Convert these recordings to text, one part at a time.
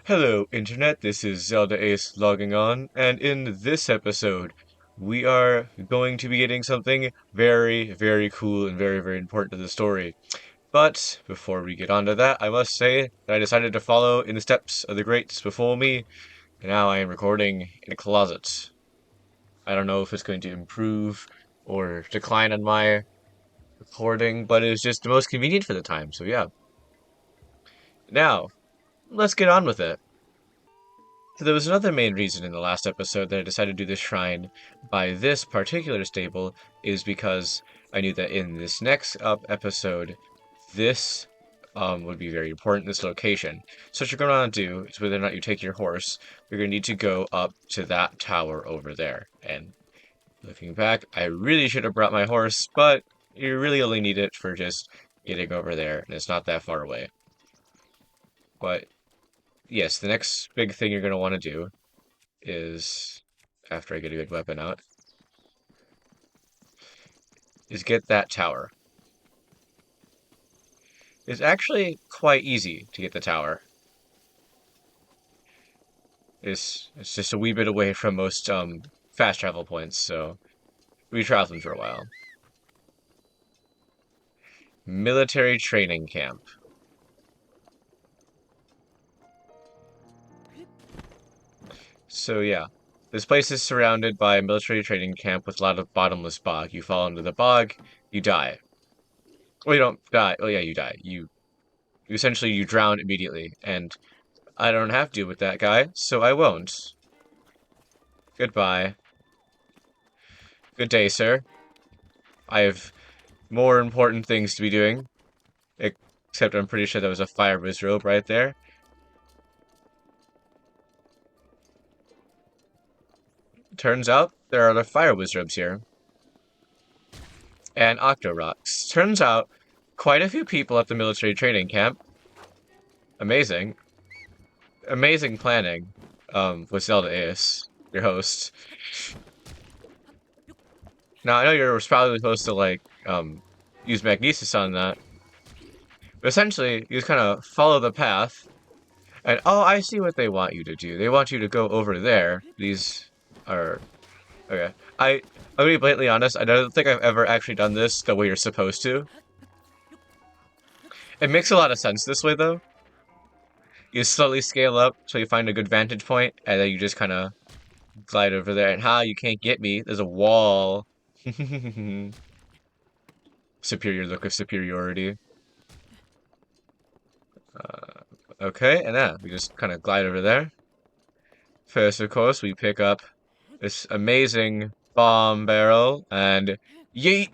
Hello, Internet. This is Zelda Ace logging on, and in this episode, we are going to be getting something very, very cool and very, very important to the story. But before we get on to that, I must say that I decided to follow in the steps of the greats before me, and now I am recording in a closet. I don't know if it's going to improve or decline on my recording, but it's just the most convenient for the time, so yeah. Now, let's get on with it. So there was another main reason in the last episode that I decided to do this shrine by this particular stable is because I knew that in this next up episode, this would be very important, this location. So what you're going to want to do is whether or not you take your horse, you're going to need to go up to that tower over there. And looking back, I really should have brought my horse, but you really only need it for just getting over there, and it's not that far away. But yes, the next big thing you're going to want to do is, after I get a good weapon out, is get that tower. It's actually quite easy to get the tower. It's just a wee bit away from most fast travel points, so we traveled for a while. Military training camp. So yeah, this place is surrounded by a military training camp with a lot of bottomless bog. You fall into the bog, you die. Well, you don't die. Oh yeah, you die. You essentially you drown immediately, and I don't have to deal with that guy, so I won't. Goodbye. Good day, sir. I have more important things to be doing. Except I'm pretty sure that was a fire robe right there. Turns out there are other fire robes here. And Octo Rocks. Turns out quite a few people at the military training camp. Amazing. Amazing planning. With Zelda Ace, your host. Now I know you're probably supposed to use magnesis on that. But essentially, you just kind of follow the path. And, oh, I see what they want you to do. They want you to go over there. These are... Okay. I'm gonna be blatantly honest, I don't think I've ever actually done this the way you're supposed to. It makes a lot of sense this way, though. You slowly scale up till you find a good vantage point, and then you just kind of glide over there. And, you can't get me. There's a wall. Superior look of superiority. Okay, and we just kind of glide over there. First, of course, we pick up this amazing bomb barrel, and yeet!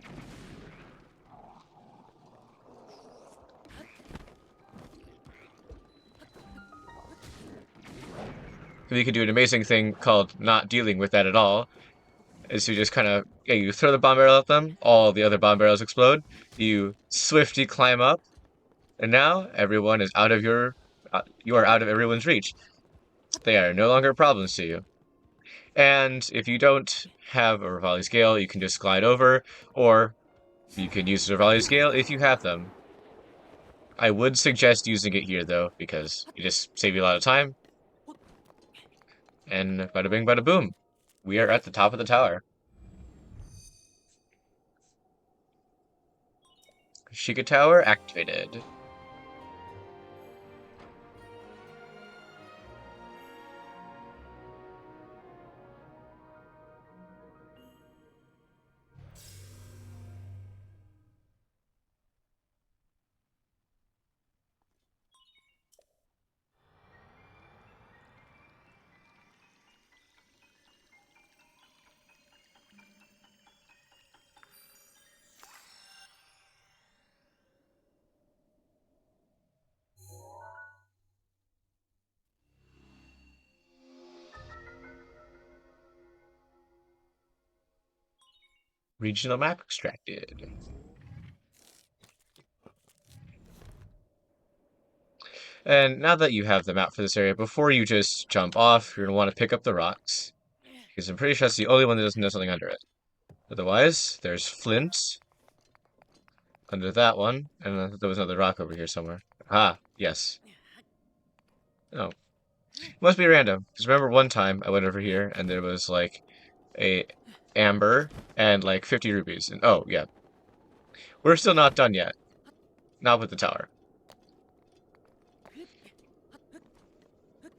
You can do an amazing thing called not dealing with that at all, is you just kind of, yeah, you throw the bomb barrel at them, all the other bomb barrels explode, you swiftly climb up, and now everyone is out of you are out of everyone's reach. They are no longer problems to you. And if you don't have a Revali scale, you can just glide over, or you can use the Revali scale if you have them. I would suggest using it here, though, because it just save you a lot of time. And bada bing, bada boom. We are at the top of the tower. Sheikah Tower activated. Regional map extracted. And now that you have the map for this area, before you just jump off, you're going to want to pick up the rocks. Because I'm pretty sure that's the only one that doesn't know something under it. Otherwise, there's flint under that one, and there was another rock over here somewhere. Ah, yes. Oh. Must be random. Because remember one time I went over here and there was like a amber and like 50 rupees. And oh, yeah. We're still not done yet. Not with the tower.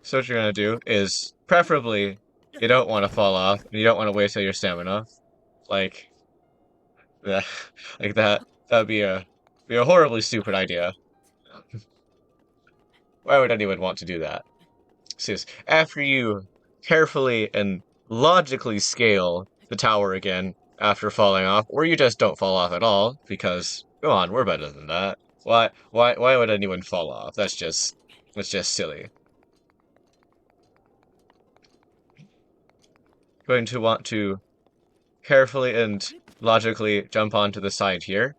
So what you're gonna do is preferably you don't want to fall off and you don't want to waste all your stamina. Like that like that'd be a horribly stupid idea. Why would anyone want to do that? Says after you carefully and logically scale the tower again after falling off, or you just don't fall off at all, because come on, we're better than that. Why would anyone fall off? That's just silly. Going to want to carefully and logically jump onto the side here,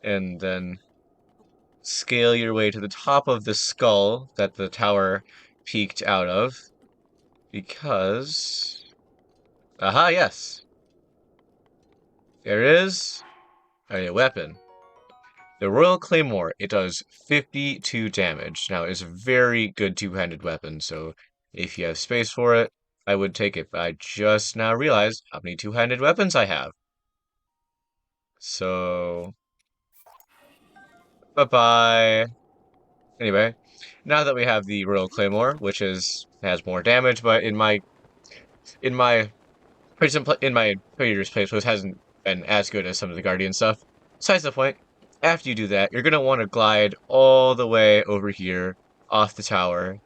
and then scale your way to the top of the skull that the tower peeked out of, because... Aha, yes! There is a weapon. The Royal Claymore, it does 52 damage. Now, it's a very good two-handed weapon, so if you have space for it, I would take it. But I just now realized how many two-handed weapons I have. So, bye-bye. Anyway, now that we have the Royal Claymore, which has more damage, but in my in my previous playthroughs hasn't been as good as some of the Guardian stuff. Besides the point, after you do that, you're gonna want to glide all the way over here off the tower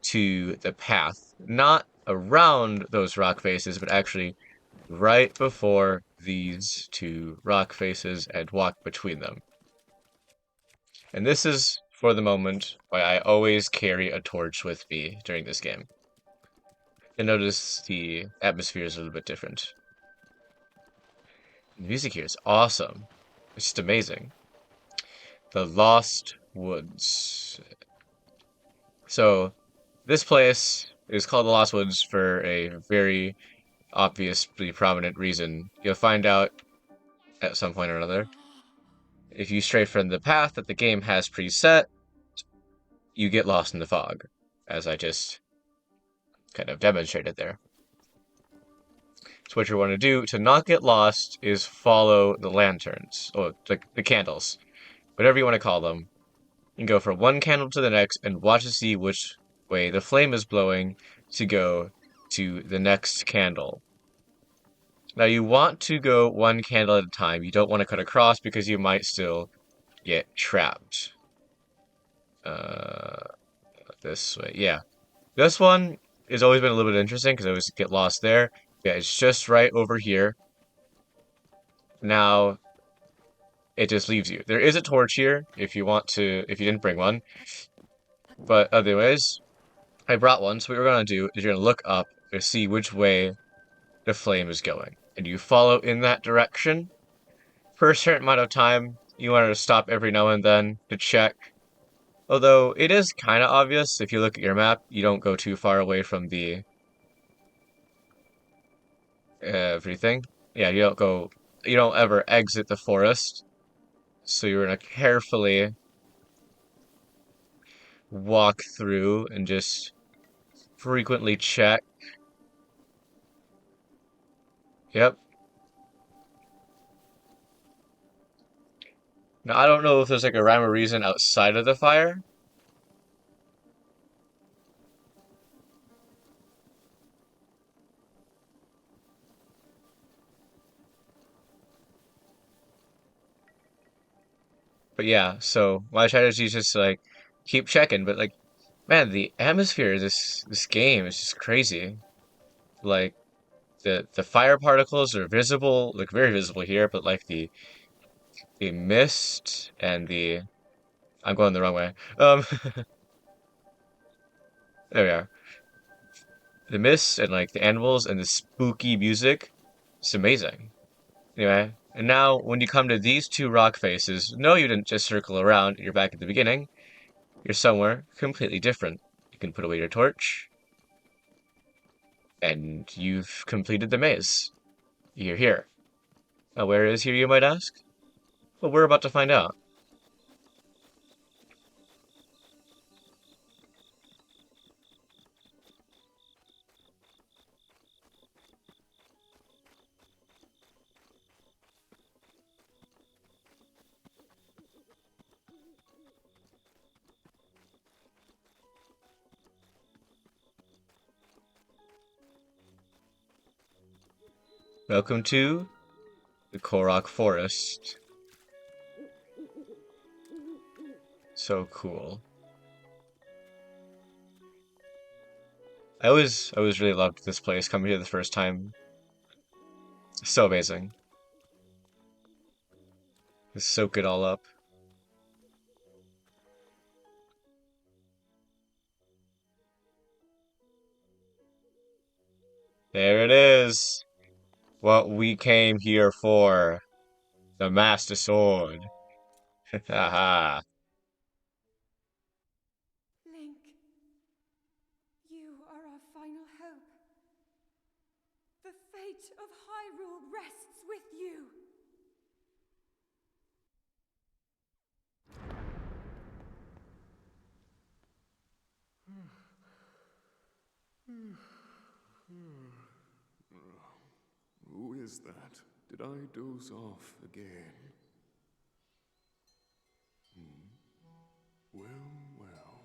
to the path, not around those rock faces, but actually right before these two rock faces and walk between them. And this is, for the moment, why I always carry a torch with me during this game. And notice the atmosphere is a little bit different. The music here is awesome. It's just amazing. The Lost Woods. So, this place is called the Lost Woods for a very obviously prominent reason. You'll find out at some point or another. If you stray from the path that the game has preset, you get lost in the fog, as I just kind of demonstrated there. So what you want to do to not get lost is follow the lanterns, or the candles, whatever you want to call them. And go from one candle to the next and watch to see which way the flame is blowing to go to the next candle. Now you want to go one candle at a time. You don't want to cut across because you might still get trapped. This way, yeah. This one has always been a little bit interesting because I always get lost there. Yeah, it's just right over here. Now, it just leaves you. There is a torch here if you want to, if you didn't bring one. But otherwise, I brought one, so what we're going to do is you're going to look up to see which way the flame is going. And you follow in that direction. For a certain amount of time, you want to stop every now and then to check. Although, it is kind of obvious, if you look at your map, you don't go too far away from the... everything. Yeah, you don't ever exit the forest. So you're going to carefully walk through and just frequently check. Yep. Now, I don't know if there's like a rhyme or reason outside of the fire. But yeah, so my strategy is just like keep checking. But like, man, the atmosphere of this game is just crazy. Like the fire particles are visible, like very visible here, but like the mist and the I'm going the wrong way. There we are. The mist and like the animals and the spooky music, it's amazing. Anyway, and now when you come to these two rock faces, no, you didn't just circle around. You're back at the beginning. You're somewhere completely different. You can put away your torch, and you've completed the maze. You're here. Now, where is here, you might ask? Well, we're about to find out. Welcome to the Korok Forest. So cool. I always really loved this place coming here the first time. So amazing. Just soak it all up. There it is. What we came here for. The Master Sword. Haha. Link, you are our final hope. The fate of Hyrule rests with you. Who is that? Did I doze off again? Well, well.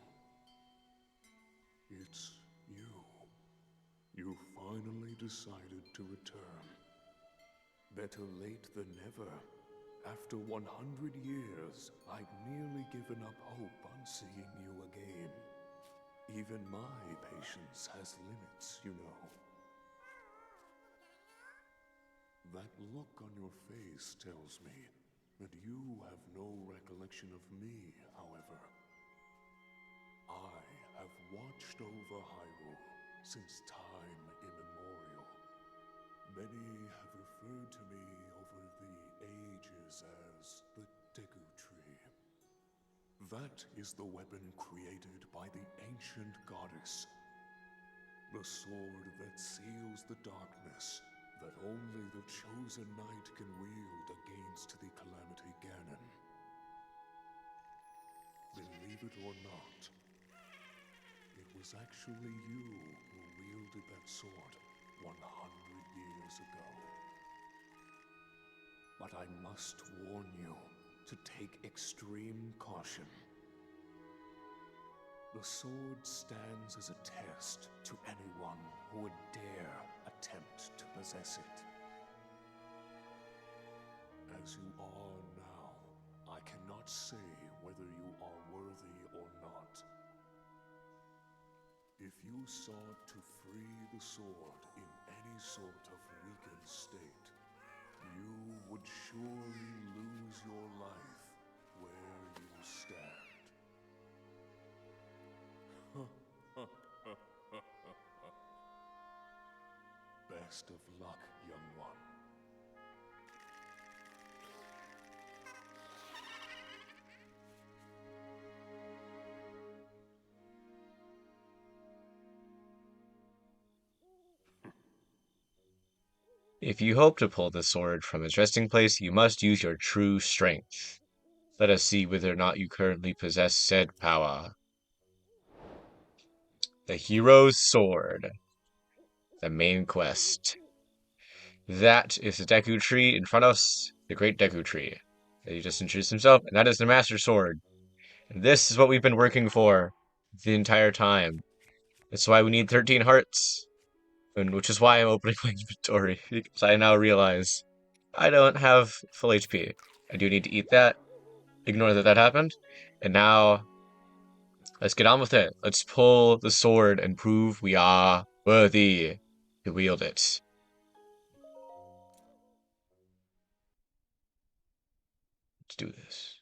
It's you. You finally decided to return. Better late than never. After 100 years, I'd nearly given up hope on seeing you again. Even my patience has limits, you know. That look on your face tells me that you have no recollection of me, however. I have watched over Hyrule since time immemorial. Many have referred to me over the ages as the Deku Tree. That is the weapon created by the ancient goddess. The sword that seals the darkness that only the chosen knight can wield against the Calamity Ganon. Believe it or not, it was actually you who wielded that sword 100 years ago. But I must warn you to take extreme caution. The sword stands as a test to anyone who would dare attempt to possess it. As you are now, I cannot say whether you are worthy or not. If you sought to free the sword in any sort of weakened state, you would surely lose your life where you stand. Best of luck, young one. If you hope to pull the sword from its resting place, you must use your true strength. Let us see whether or not you currently possess said power. The Hero's Sword. The main quest. That is the Deku Tree in front of us, the Great Deku Tree. He just introduced himself, and that is the Master Sword. And this is what we've been working for the entire time. That's why we need 13 hearts. And which is why I'm opening my inventory, because I now realize I don't have full HP. I do need to eat that. Ignore that that happened. And now, let's get on with it. Let's pull the sword and prove we are worthy to wield it. Let's do this.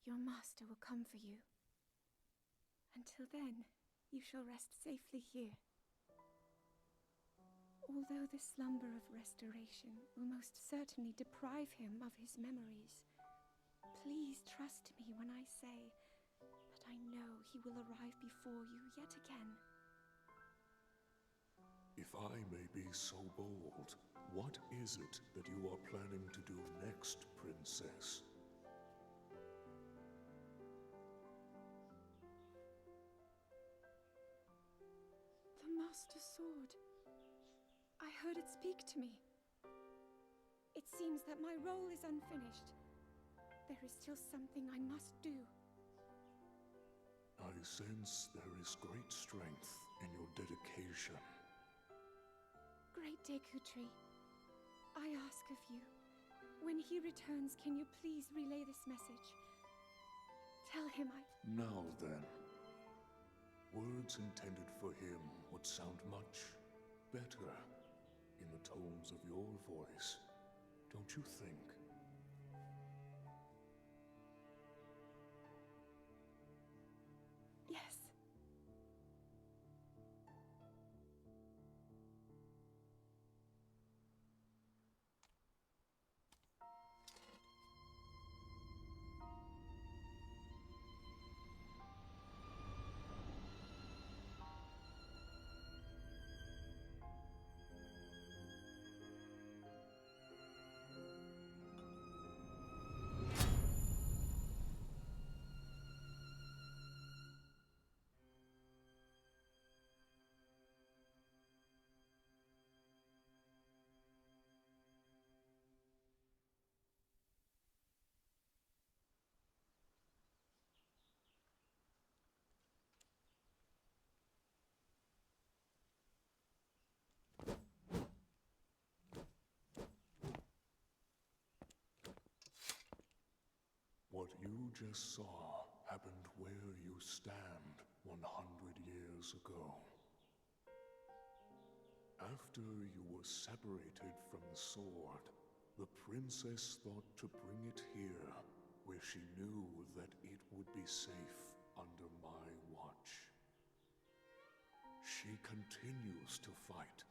Your master will come for you. Until then, you shall rest safely here. Although the slumber of restoration will most certainly deprive him of his memories, please trust me when I say that I know he will arrive before you yet again. If I may be so bold, what is it that you are planning to do next, Princess? The Master Sword. I heard it speak to me. It seems that my role is unfinished. There is still something I must do. I sense there is great strength in your dedication. Great Dekutri, I ask of you, when he returns, can you please relay this message? Tell him Now then, words intended for him would sound much better in the tones of your voice, don't you think? Yes. What you just saw happened where you stand 100 years ago. After you were separated from the sword, the princess thought to bring it here, where she knew that it would be safe under my watch. She continues to fight,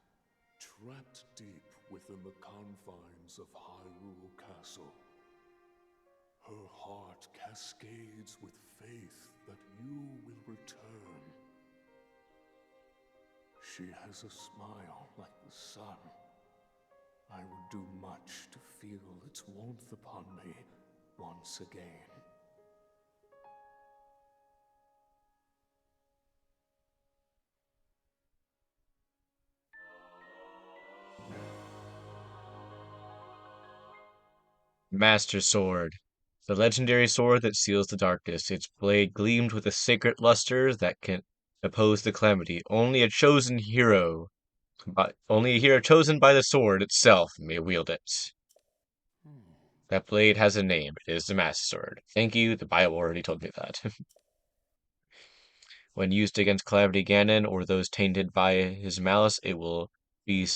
trapped deep within the confines of Hyrule Castle. Her heart cascades with faith that you will return. She has a smile like the sun. I would do much to feel its warmth upon me once again. Master Sword. The legendary sword that seals the darkness. Its blade gleamed with a sacred luster that can oppose the calamity. Only a hero chosen by the sword itself may wield it. That blade has a name. It is the Master Sword. Thank you, the Bible already told me that. When used against Calamity Ganon or those tainted by his malice, it will be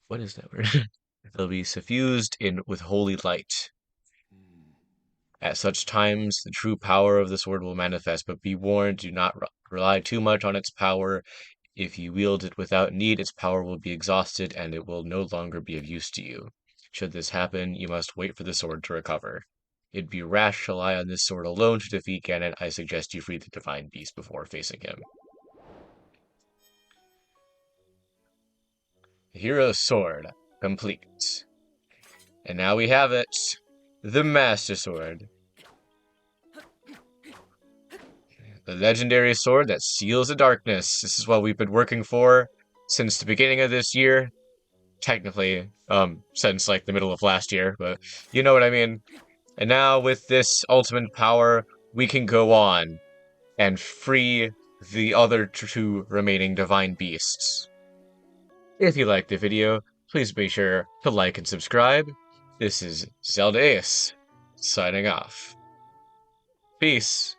what is that word? It'll be suffused in with holy light. At such times, the true power of the sword will manifest, but be warned, do not rely too much on its power. If you wield it without need, its power will be exhausted and it will no longer be of use to you. Should this happen, you must wait for the sword to recover. It'd be rash to rely on this sword alone to defeat Ganon. I suggest you free the Divine Beast before facing him. Hero's Sword, complete. And now we have it, the Master Sword. The legendary sword that seals the darkness. This is what we've been working for since the beginning of this year. Technically, since like the middle of last year, but you know what I mean. And now with this ultimate power, we can go on and free the other two remaining divine beasts. If you liked the video, please be sure to like and subscribe. This is Zelda Ace, signing off. Peace.